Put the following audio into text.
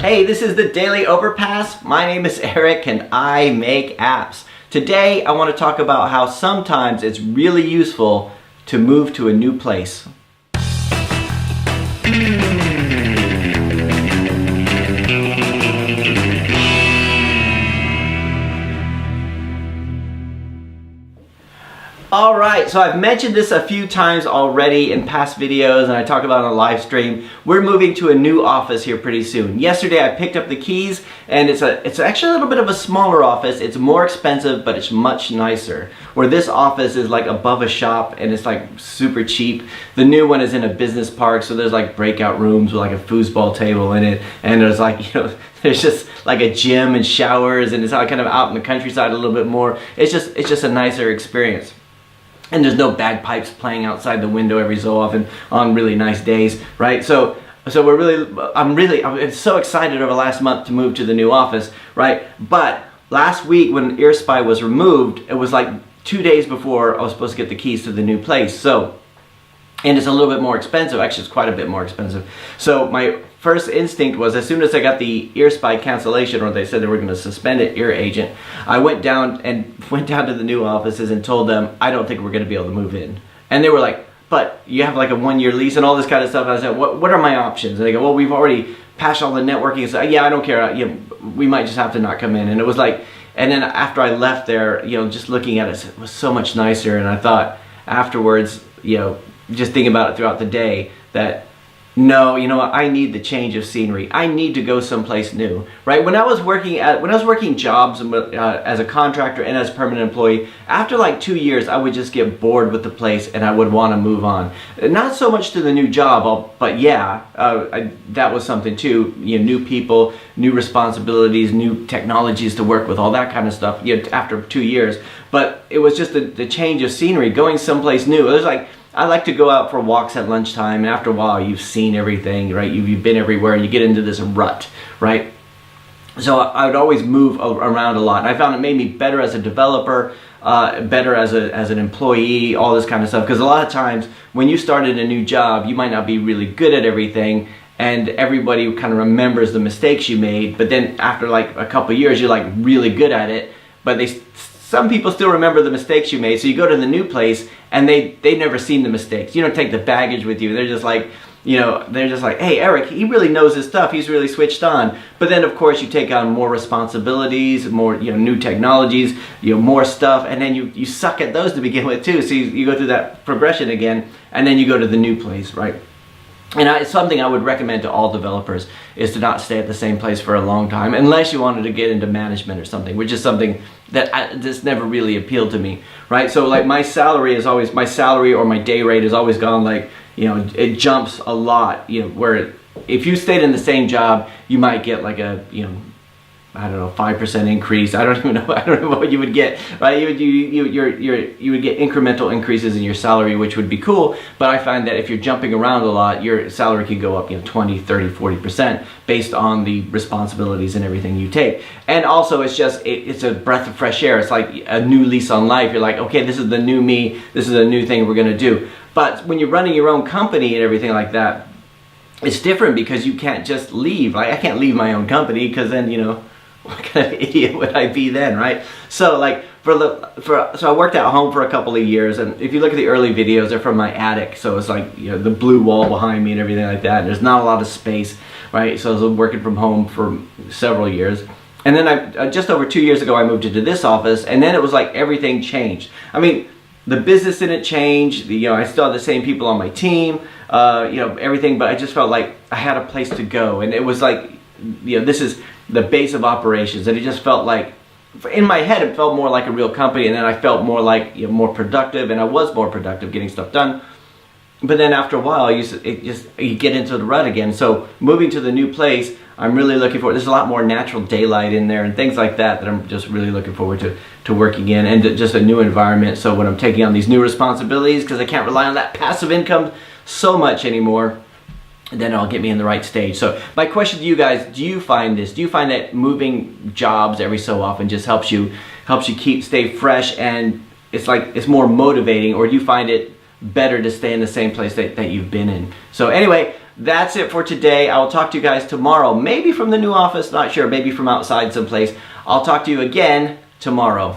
Hey, this is the Daily Overpass. My name is Eric and I make apps. Today I want to talk about how sometimes it's really useful to move to a new place. Alright, so I've mentioned this a few times already in past videos and I talk about it on a live stream. We're moving to a new office here pretty soon. Yesterday I picked up the keys and it's actually a little bit of a smaller office. It's more expensive but it's much nicer. Where this office is like above a shop and it's like super cheap. The new one is in a business park, so there's like breakout rooms with like a foosball table in it, and there's like, there's just like a gym and showers, and it's all kind of out in the countryside a little bit more. It's just a nicer experience. And there's no bagpipes playing outside the window every so often on really nice days, right? So I'm so excited over the last month to move to the new office, right? But last week when EarSpy was removed, it was like 2 days before I was supposed to get the keys to the new place. And it's a little bit more expensive. Actually, it's quite a bit more expensive. So my first instinct was, as soon as I got the EarSpy cancellation, or they said they were going to suspend it, Ear Agent, I went down to the new offices and told them, I don't think we're going to be able to move in. And they were like, but you have like a 1-year lease and all this kind of stuff. And I said, what are my options? And they go, well, we've already patched all the networking. So yeah, I don't care. We might just have to not come in. And it was like, and then after I left there, just looking at it, it was so much nicer. And I thought afterwards, just thinking about it throughout the day, that no, I need the change of scenery. I need to go someplace new, right? When I was working jobs as a contractor and as a permanent employee, after like 2 years, I would just get bored with the place and I would want to move on. Not so much to the new job, but yeah, that was something too. New people, new responsibilities, new technologies to work with, all that kind of stuff. After 2 years, but it was just the change of scenery, going someplace new. It was like, I like to go out for walks at lunchtime, and after a while you've seen everything, right? You've been everywhere and you get into this rut, right? So I would always move around a lot, and I found it made me better as a developer, better as an employee, all this kind of stuff. Because a lot of times when you start in a new job, you might not be really good at everything, and everybody kind of remembers the mistakes you made, but then after like a couple of years, you're like really good at it, but some people still remember the mistakes you made. So you go to the new place and they've never seen the mistakes. You don't take the baggage with you. They're just like, hey, Eric, he really knows his stuff. He's really switched on. But then of course you take on more responsibilities, more, new technologies, more stuff, and then you suck at those to begin with too. So you go through that progression again, and then you go to the new place, right? And it's something I would recommend to all developers, is to not stay at the same place for a long time, unless you wanted to get into management or something, which is something that just never really appealed to me, right? So like my salary or my day rate has always gone like, it jumps a lot, where if you stayed in the same job, you might get like a, I don't know, 5% increase. I don't know what you would get, right? You would get incremental increases in your salary, which would be cool. But I find that if you're jumping around a lot, your salary could go up, 20, 30, 40% based on the responsibilities and everything you take. And also it's a breath of fresh air. It's like a new lease on life. You're like, okay, this is the new me. This is a new thing we're gonna do. But when you're running your own company and everything like that, it's different, because you can't just leave. Like I can't leave my own company, because then, what kind of idiot would I be then, right? So like so I worked at home for a couple of years, and if you look at the early videos, they're from my attic. So it's like, the blue wall behind me and everything like that. And there's not a lot of space, right? So I was working from home for several years. And then just over 2 years ago, I moved into this office, and then it was like everything changed. I mean, the business didn't change. I still had the same people on my team, everything, but I just felt like I had a place to go. And it was like, this is the base of operations, and it just felt like, in my head, it felt more like a real company, and then I felt more like, more productive, and I was more productive getting stuff done. But then after a while, you get into the rut again. So moving to the new place, I'm really looking forward. There's a lot more natural daylight in there and things like that I'm just really looking forward to working in, and just a new environment. So when I'm taking on these new responsibilities, because I can't rely on that passive income so much anymore, then it'll get me in the right stage. So my question to you guys, do you find that moving jobs every so often just helps you stay fresh, and it's more motivating, or do you find it better to stay in the same place that you've been in? So anyway, that's it for today. I will talk to you guys tomorrow. Maybe from the new office, not sure. Maybe from outside someplace. I'll talk to you again tomorrow.